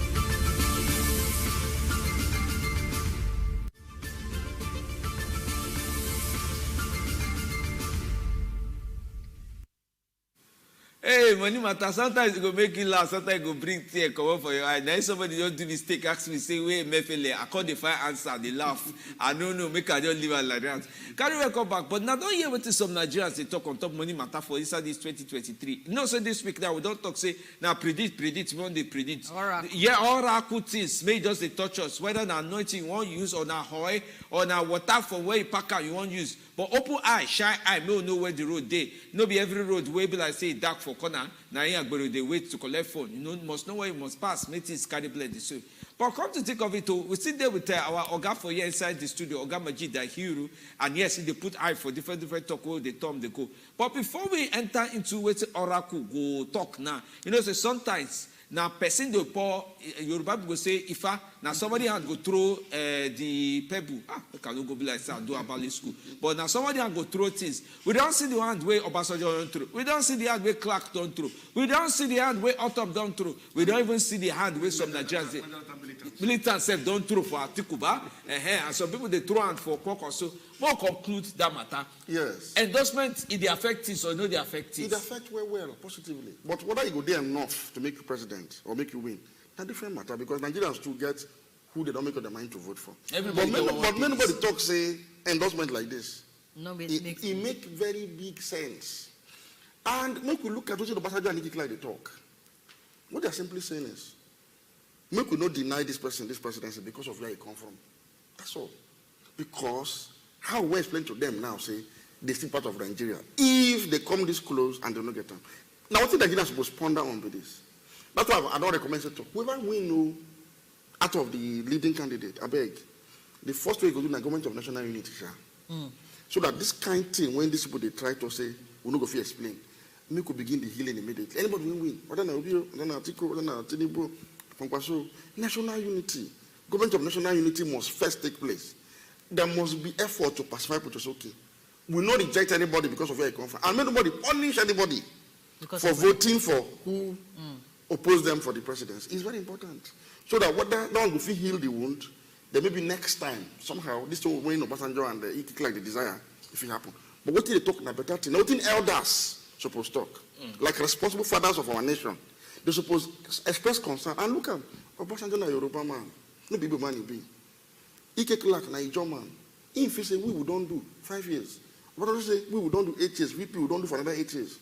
S1: Hey, Hey, money matter. Sometimes it go make you laugh. Sometimes it go bring tear come up for your eye. Now if somebody don't do mistake, ask me, say, wait, Mefele, I call the fire answer, they laugh. I don't know, make I just leave it like that. Carry welcome back. But now don't hear what some Nigerians they talk on top money matter for inside this 2023. No, so this week now we don't talk, say, now predict, we want to predict.
S2: Oracle.
S1: Yeah, oracle things may just they touch us. Whether an anointing you want use or na oil or na water for where you pack out you want use. But open eye, shy eye, may know where the road dey. No be every road where be like say dark for corner. Now here they wait to collect phone. You know, must know where you must pass. Make things carry blend so. But come to think of it, we sit there with our Oga for here inside the studio, Oga Majid Dahiru, and yes, they put eye for different talk where they talk, they go. But before we enter into what oracle go talk now, you know, so sometimes now person they pour Yoruba go say ifa now somebody had go throw the pebble. I can go be like say do about school. But now somebody had go throw things. We don't see the hand where Obasanjo don't throw. We don't see the hand where Clark don't throw. We don't see the hand where Ortom don't throw. We don't even see the hand where some Nigerians militants say don't throw for Atiku and some people they throw hand for Kwok or so. More conclude that matter.
S3: Yes.
S1: Endorsement, it affect things or no they affect
S3: it affects well, positively. But whether you go there enough to make you president or make you win, that's a different matter because Nigerians too get who they don't make up their mind to vote for. But nobody talks say endorsement like this.
S2: No,
S3: it makes very big sense. And make we look at what the Obasanjo and Niger Delta they talk. What they're simply saying is, make we not deny this presidency because of where he come from. That's all. Because how we explain to them now, say, they're still part of Nigeria. If they come this close and they don't get them. Now, what Nigerians are supposed to ponder on with this? That's why I don't recommend it to whoever we know out of the leading candidate, I beg, the first way you go do the government of national unity, so that this kind of thing, when these people they try to say, we're not going to explain, we could begin the healing immediately. Anybody will win. Whether Obi, whether Atiku, whether Tinubu, national unity. Government of national unity must first take place. There must be effort to pacify people to say, okay, we will not reject anybody because of where you come from. And nobody punish anybody for voting for who oppose them for the presidency. It's very important. So that what that one will feel heal the wound, then maybe next time, somehow, this will win Obasanjo and it like the desire, if it happen. But what they talk about better thing, nothing elders supposed to talk. Like responsible fathers of our nation. They supposed express concern. And look at Obasanjo na Yoruba man. No people man you be. Ike Clark na Ijo man. If he say we don't do 5 years. Obasanjo say we don't do 8 years. VP we don't do for another 8 years.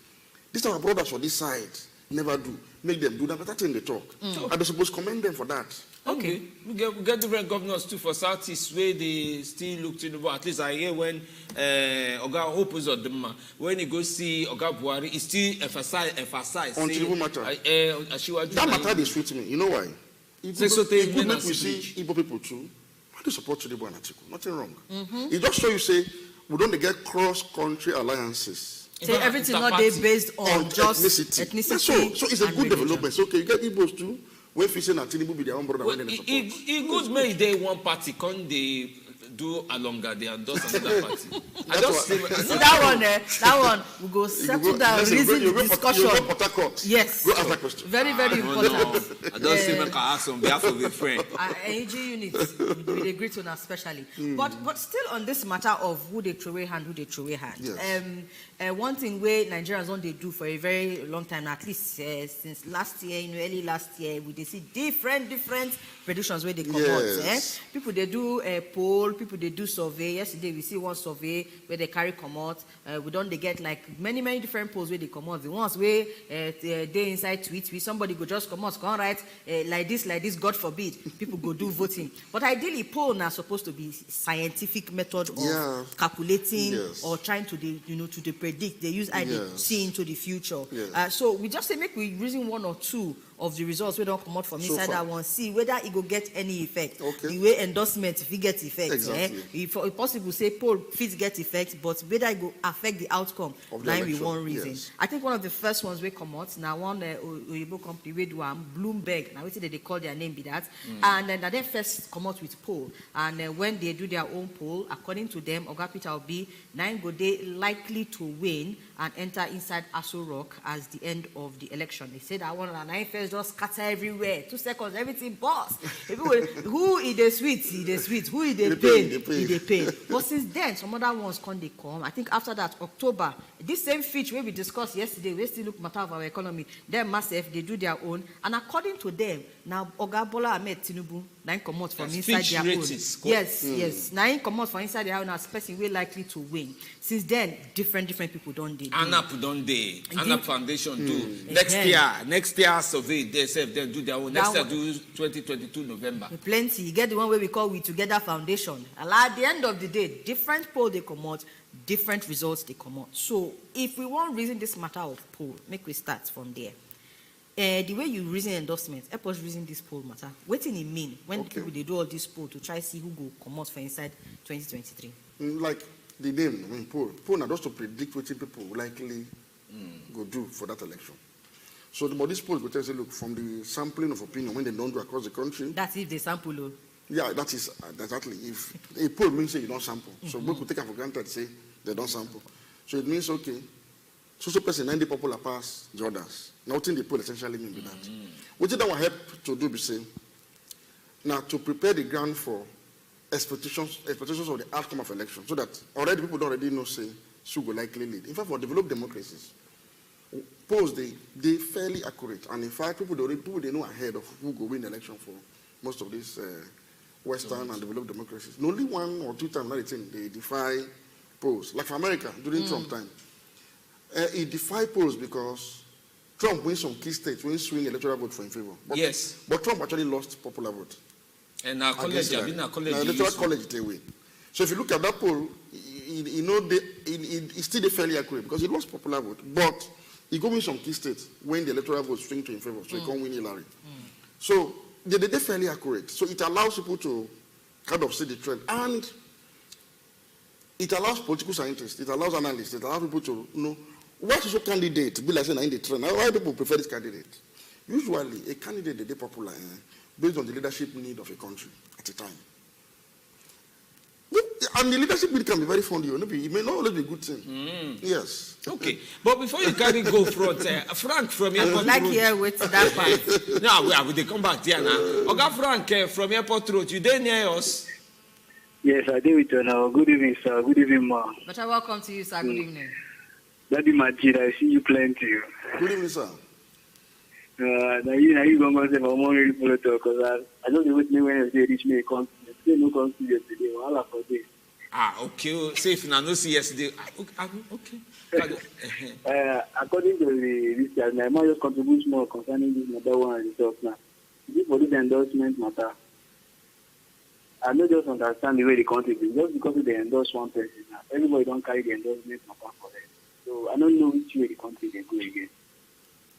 S3: These are our brothers for this side. Never do. Make them do that. But that's in the talk. And they're supposed to commend them for that.
S1: Okay. We get different governors too for Southeast where they still look to know. At least I hear when Oga opens on them, when you go see Oga Warri, he still emphasize.
S3: On Tinubu matter. That matter they sweet me. You know why? If we see Igbo people too, why do you support Tinubu and Atiku? Nothing wrong. It just show you say we don't get cross-country alliances.
S2: So everything not they based on just
S3: ethnicity. So it's a good development. So okay, you get Igbos too. When facing a Tinubu be their own brother, when they support.
S1: It good make they one party, can they do alonga, they endorse another party. I just say
S2: that one we go settle down, reason discussion. Yes.
S3: Go ask that question.
S2: Very important.
S1: I don't say make I ask on behalf of a friend.
S2: AG units, we agree to now especially. But still on this matter of who they throw away hand, Yes. One thing where Nigerians don't they do for a very long time, at least since last year, early last year, we see different predictions where they come out. People they do a poll, people they do survey. Yesterday we see one survey where they carry come out. They get like many different polls where they come out. The ones where they inside tweets, somebody go just come out, come write like this, God forbid, people go do voting. But ideally, poll now supposed to be scientific method of calculating or trying to to predict. They use see into the future. So we just say make we reason one or two of the results we don't come out from inside that one, see whether it will get any effect. The way endorsement if it get effect. If possible say poll fit get effect, but whether it will affect the outcome. Now we one reason. I think one of the first ones we come out now one Oyibo company we do Bloomberg. Now we say they call their name be that. And then they first come out with poll. And when they do their own poll, according to them, Oga Peter Obi, 9 go they likely to win and enter inside ASUU Rock as the end of the election. They said I want to 9 first experience just scatter everywhere. 2 seconds, everything burst. Who is the sweet? Who is the pain? But since then, some other ones they come. I think after that, October, this same feature we discussed yesterday, we still look matter of our economy. Them massive, they do their own. And according to them, now Oga Bola Ahmed Tinubu, now come out from inside their own. Yes. Now come out from inside their own as person we're likely to win. Since then, different people don't do.
S1: ANAP don't do. ANAP Foundation do. Next year survey, they say they do their own. Next year do 2022 November.
S2: Plenty. You get the one where we call We Together Foundation. And at the end of the day, different poll they come out, different results they come out. So if we want to reason this matter of poll, make we start from there. The way you reason endorsement, help us reason this poll matter. What do it mean when people they do all this poll to try see who go come out for inside 2023?
S3: Like the name, I mean, poll now just to predict what people will likely go do for that election. So but this poll will tell you, look, from the sampling of opinion when they don't do across the country.
S2: That's if they sample.
S3: Yeah, that is exactly. If a poll means say you don't sample, so we could take it for granted say they don't sample. So it means okay. So person 90 popular pass the others. Nothing the poll essentially mean by that. What did our help to do be say now to prepare the ground for expectations of the outcome of election, so that already people don't already know say who will likely lead. In fact, for developed democracies, polls they fairly accurate, and in fact people they know ahead of who will win the election for most of these Western and developed democracies. Only 1 or 2 times they defy polls. Like for America during Trump time, it defied polls because Trump wins some key states when swing electoral vote for in favor. But Trump actually lost popular vote.
S1: And our college,
S3: electoral college they win. So if you look at that poll, it's still fairly accurate because he lost popular vote, but he go win some key states when the electoral vote swing to in favor, so he can't win Hillary. So they're fairly accurate. So it allows people to kind of see the trend, and it allows political scientists, it allows analysts, it allows people to know what is your candidate be like saying in the trend. Why people prefer this candidate? Usually, a candidate they popular based on the leadership need of a country at a time. And the leadership need can be very funny. It may not always be a good thing. Yes.
S1: Okay. But before you carry go front, Frank from Airport
S2: Road. Here with that part.
S1: No, we come back there now. Oga Frank from Airport Road, you there near us?
S7: Yes, I do with you now. Good evening, sir. Good evening, ma.
S2: But I welcome to you, sir. Good evening.
S7: Daddy Majid, I see you plenty.
S3: Good evening, sir.
S7: Now you going to say my mom really follow talk because I don't know what me when they reach me a conference. They no come to yesterday. All for this.
S1: Okay. Say if you not see yesterday. Okay.
S7: According to the research, I might just contribute more concerning this matter one and stuff now. This for this endorsement matter. I don't just understand the way the country is. Just because they endorse one person now, everybody don't carry the endorsement matter for them. So I don't know which way the country they go again.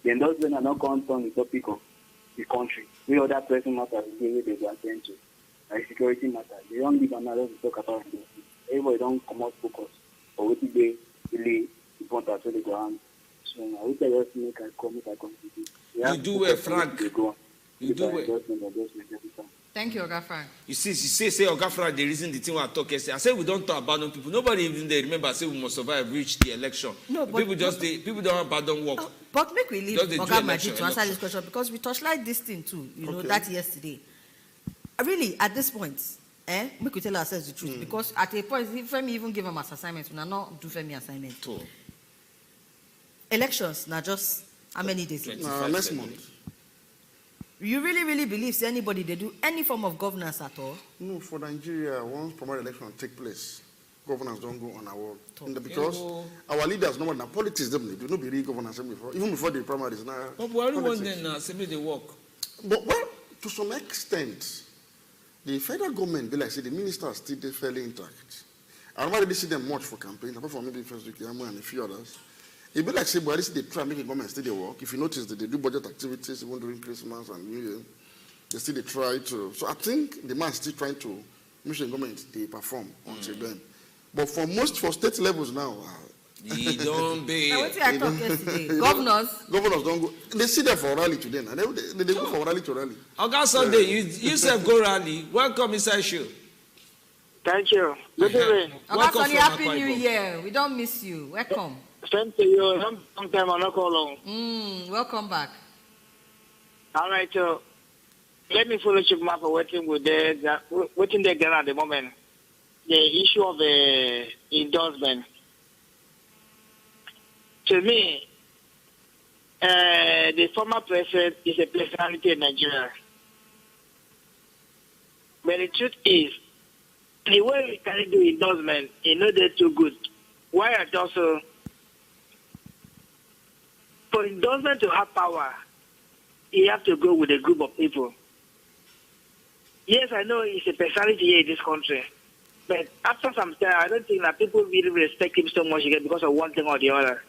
S7: The endorsement are not concerned on the topic of the country. The other person matters is where they go attend to. Like security matters. They don't give another to talk about endorsement. Everybody don't come out focus for what they really important so they go on. So I will just make a comment.
S1: You do it, Frank. You do it.
S2: Thank you, Oga Frank.
S1: You say Oga Frank, the reason the thing we talk yesterday. I said we don't talk about people. Nobody even they remember say we must survive, reach the election. No, but people don't abandon work.
S2: But make we leave Oga Majid to answer this question because we touched like this thing too. You know that yesterday. Really, at this point, make we tell ourselves the truth because at a point, if Femi even give them as assignment, we not do Femi assignment. Too. Elections now just how many days?
S3: Next month.
S2: You really believe anybody they do any form of governance at all?
S3: No, for Nigeria, once primary election take place, governance don't go on our because our leaders know what politics they do not be real governance before, even before the primaries now.
S1: But we only want them now, say they work.
S3: But well, to some extent, the federal government, be like say the ministers still they fairly intact. I don't really see them much for campaigns, apart from maybe First Week and a few others. It be like say, but they try making government still they work. If you notice that they do budget activities even during Christmas and New Year, they still they try to. So I think the man still trying to make sure government they perform until then. But for state levels now,
S1: you don't be.
S2: What did I talk yesterday? Governors
S3: don't go. They sit there for rally today. And they go from rally to rally.
S1: August Sunday, you self go rally. Welcome inside show.
S8: Thank you. Good evening.
S2: August Sunday, happy New Year. We don't miss you. Welcome.
S8: Thank you. Long time I'm not call on.
S2: Welcome back.
S8: All right, so let me follow Chief Map for waiting they get at the moment. The issue of the endorsement. To me, the former president is a personality in Nigeria. But the truth is, the way we can do endorsement is not that too good. Why I also, for endorsement to have power, you have to go with a group of people. Yes, I know he's a personality here in this country, but after some time, I don't think that people really respect him so much again because of one thing or the other.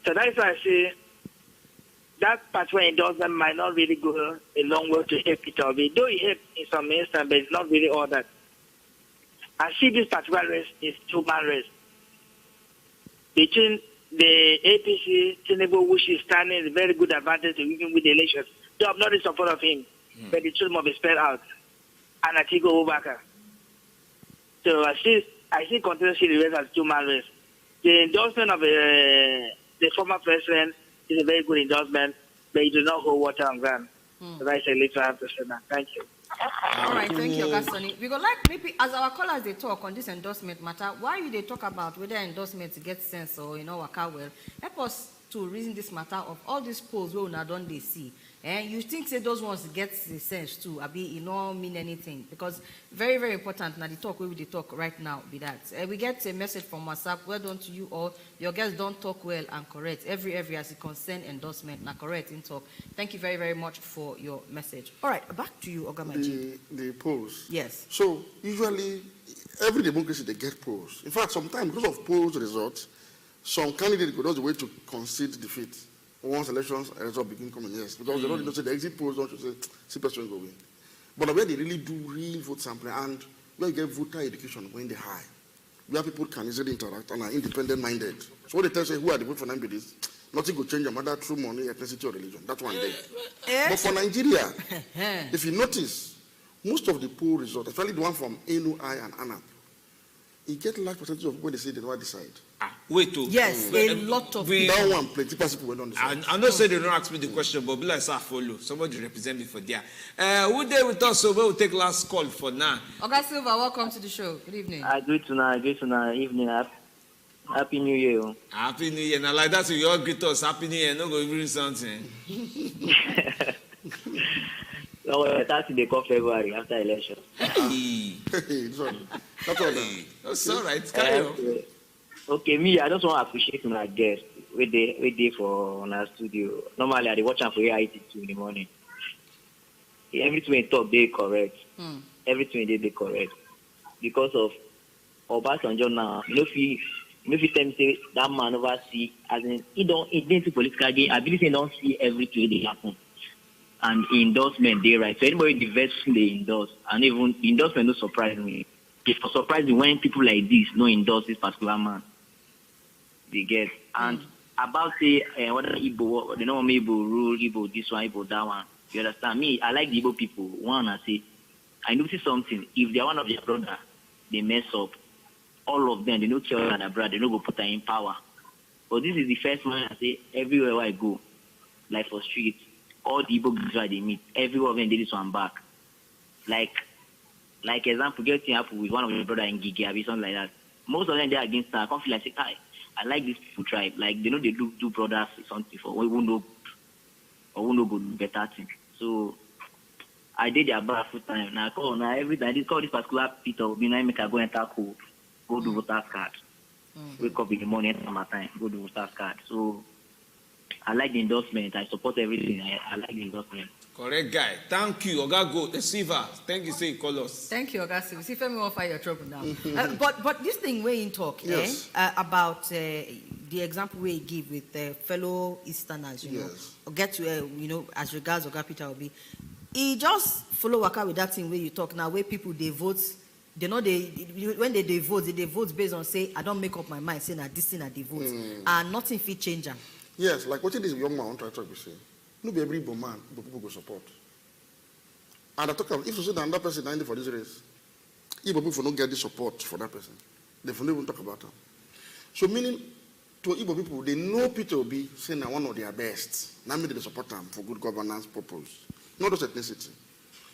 S8: So that's why I say that particular endorsement might not really go a long way to help Peter Obi, though he helped in some instance, but it's not really all that. I see this particular race is two-man race between the APC, Tinubu, which is standing a very good advantage to even with the elections. So I'm not in support of him, but the truth must be spelled out. And Atiku Abubakar. So I see continuously the race as two-man race. The endorsement of the former president is a very good endorsement, but it does not hold water on ground. So that's a little I have to say now. Thank you.
S2: All right, thank you, Gaston. We go like maybe as our callers they talk on this endorsement matter, why you they talk about whether endorsements get sense or waka well. Help us to reason this matter of all these polls where una don't they see. And you think say those ones get the sense too, abi it don't mean anything because very, very important now the talk where we they talk right now be that. We get a message from WhatsApp, well done to you all. Your guests don't talk well and correct. Every as it concern endorsement, na correct in talk. Thank you very, very much for your message. All right, back to you, Ogamaji.
S3: The polls.
S2: Yes.
S3: So usually every democracy they get polls. In fact, sometimes because of polls results, some candidates go the way to concede defeat. Once elections result begin coming, yes. Because they don't say the exit polls don't say see person go win. But where they really do real vote sampling and where you get voter education when they high, where people can easily interact and are independent minded. So what they tell say who are the vote for this, nothing will change your matter through money, ethnicity, or religion. That's one day. But for Nigeria, if you notice, most of the poll results, especially the one from NUI and ANAP, it get large percentage of what they say they don't decide.
S1: Wait, too.
S2: Yes, a lot of people.
S3: That one, plenty people went on the side.
S1: I know say they don't ask me the question, but be like I follow. Somebody represent me for there. Who there with us? So we'll take last call for now.
S2: Oga Silva, welcome to the show. Good evening.
S9: Good tonight. Evening. Happy New Year.
S1: Happy New Year. Now like that, so you all greet us. Happy New Year. No go bring something.
S9: No, that's the call February after election.
S1: That's all right. Carry on.
S9: Okay, me, I just want to appreciate my guest. We day for on our studio. Normally, I watch them for AIT2 in the morning. Everything they talk, they correct. Everything they correct. Because of Obasanjo now, if you tell me say that man oversee, as in he didn't political game. I believe he don't see everything they happen. And endorsement, they right. So anybody diverse they endorse, and even endorsement don't surprise me. It surprise me when people like this no endorse this particular man. They get and about say whether Igbo, they don't want me Igbo rule, Igbo this one, Igbo that one. You understand me? I like the Igbo people. One, I say, I notice something. If they're one of their brother, they mess up. All of them, they don't care about their brother. They don't go put them in power. But this is the first one I say everywhere I go, like for streets, all the Igbo guys they meet, every one of them did this one back. Like example, get thing happen with one of your brother in Gigi, or something like that. Most of them they are against her. I can't feel like say, I like this people tribe. Like they know they do brothers something for we won't know or won't know go do better thing. So I did their back full time. Now every time I call this particular Peter Obi, I make I go enter code, go do voter card. Wake up in the morning at my time, go do voter card. So I like the endorsement. I support everything. I like the endorsement.
S1: Correct guy. Thank you. Oga go. The Silva. Thank you. Say call us.
S2: Thank you, Oga Silva. See if anyone find your trouble now. But this thing where in talk,
S3: yes.
S2: About the example we give with fellow Easterners, you know, get to as regards Oga Peter Obi, he just follow waka with that thing where you talk now, where people they vote. They know when they vote based on say I don't make up my mind, say that this thing that they vote, and nothing fit change them.
S3: Yes, like what this young man try to say. No be every man, but people go support. And I talk about if you say that another person dying for this race, if people don't get the support for that person, they don't even talk about them. So meaning, to Igbo people, they know Peter Obi saying one of their best. Now maybe they support them for good governance purpose. Not just ethnicity.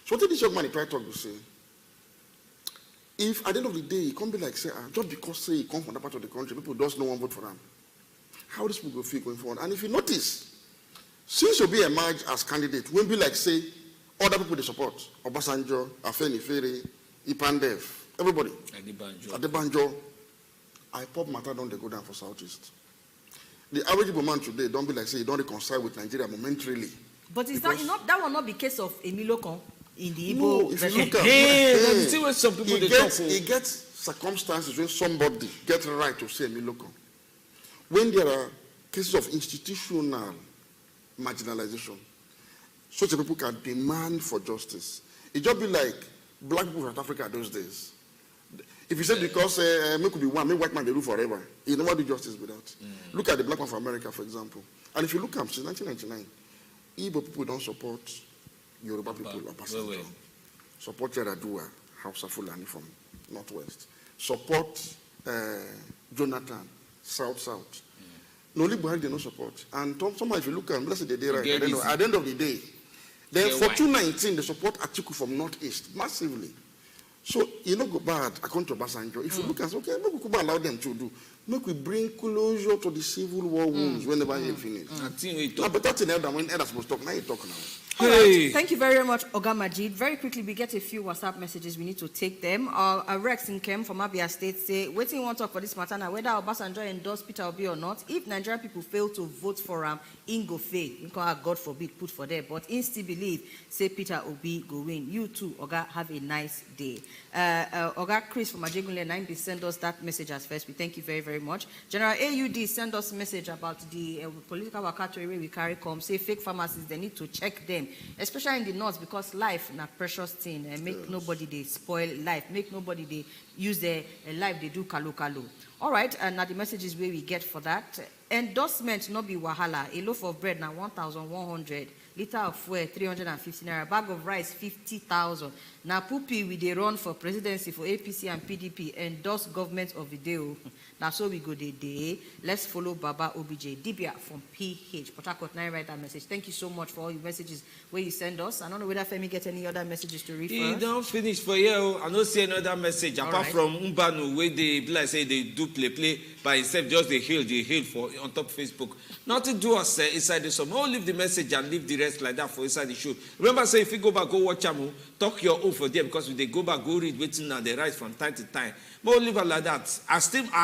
S3: So what did this young man try to say? If at the end of the day, he can't be like, say, just because say he comes from that part of the country, people just no one vote for him. How this people feel going forward? And if you notice, since Obi emerged as candidate, won't be like, say, other people they support. Obasanjo, Afeni Fere, Ipandev, everybody. Adebanjo. IPOP matter don't they go down for Southeast. The average Igbo man today don't be like, say, you don't reconcile with Nigeria momentarily.
S2: But is that will not be case of Emilokon in the Igbo?
S3: No, if you look at
S1: see what some people
S3: it gets circumstances when somebody gets the right to say Emilokon. When there are cases of institutional marginalization, such people can demand for justice. It just be like black people from South Africa those days. If you say because me could be one, me white man they do forever, you never do justice with that. Look at the black man from America, for example. And if you look at since 1999, Igbo people don't support Yoruba people or Obasanjo. Support Yaradua, Hausa Fulani from Northwest. Support Jonathan, South. No, only Buhari they no support. And somehow if you look at them, let's say they did right. At the end of the day, then for 2019 they support Atiku from Northeast massively. So, you know, go bad, according to Obasanjo. If you look at, okay, maybe we could allow them to do. Make we bring closure to the civil war wounds whenever you finish. Now, but that's in when others must talk. Now you talk now.
S2: All right. Thank you very much, Oga Majid. Very quickly, we get a few WhatsApp messages. We need to take them. Rex Nkem from Abia State say, waiting one talk for this matter now, whether Obasanjo endorsed Peter Obi or not. If Nigerian people fail to vote for him, in go fail. God forbid, put for there. But in still believe, say Peter Obi go win. You too, Oga, have a nice day. Oga Chris from Ajegunle 9 send us that message as first. We thank you very, very much. General AUD send us a message about the political wakatori we carry come. Say fake pharmacists, they need to check them. Especially in the north, because life is a precious thing. Make nobody they spoil life. Make nobody they use their life they do kalu. All right, and now the messages where we get for that. Endorsement not be wahala. A loaf of bread now 1,100. Liter of fuel 350 naira. Bag of rice 50,000. Now puppy we they run for presidency for APC and PDP. Endorse government of the day. Now so we go the day. Let's follow Baba OBJ. Dibia from PH. Port Harcourt 9 write that message. Thank you so much for all your messages where you send us. I don't know whether Femi get any other messages to read for us.
S1: Don't finish for you. I don't see another message apart from Mbanu where they like say they do play by himself. Just they hail for on top Facebook. Nothing do us inside the song. Don't leave the message and leave the rest like that for inside the show. Remember, say if you go back, go watch them, talk your own for them because if they go back, go read waiting and they write from time to time. But leave it like that. Our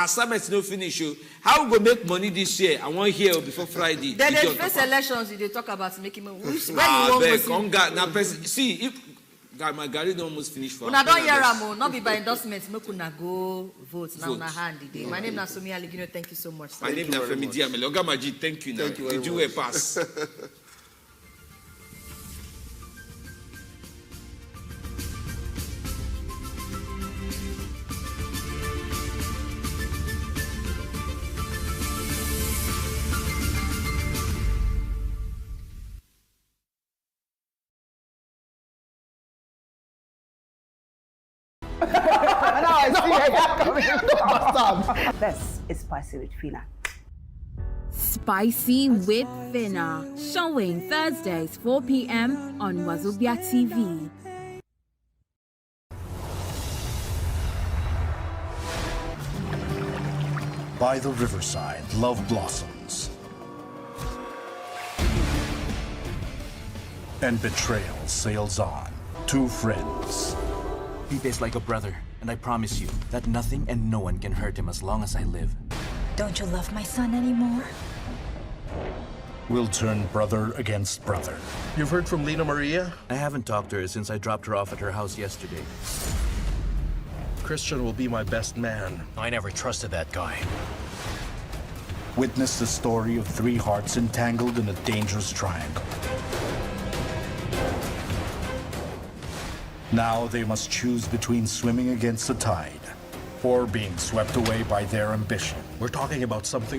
S1: assignment no finish you. How we go make money this year? I want hear before Friday.
S2: Then the first elections they talk about making money. Where you want
S1: to see if my Gary don't almost finish for.
S2: Una don't hear am, not be by endorsements. Make una go vote now. Una hand the My name is Somi Aligino. Thank you so much.
S1: My name is Femi Diamele. Oga Majid, thank you.
S3: Thank you.
S1: Did you a pass?
S10: This is Spicy with Fina.
S11: Spicy with Fina, showing Thursdays 4 p.m. on Wazobia TV.
S12: By the riverside, love blossoms. And betrayal sails on. Two friends.
S13: Pepe's like a brother, and I promise you that nothing and no one can hurt him as long as I live.
S14: Don't you love my son anymore?
S12: Will turn brother against brother.
S15: You've heard from Lena Maria?
S13: I haven't talked to her since I dropped her off at her house yesterday.
S15: Christian will be my best man.
S12: I never trusted that guy. Witness the story of three hearts entangled in a dangerous triangle. Now they must choose between swimming against the tide or being swept away by their ambition.
S15: We're talking about something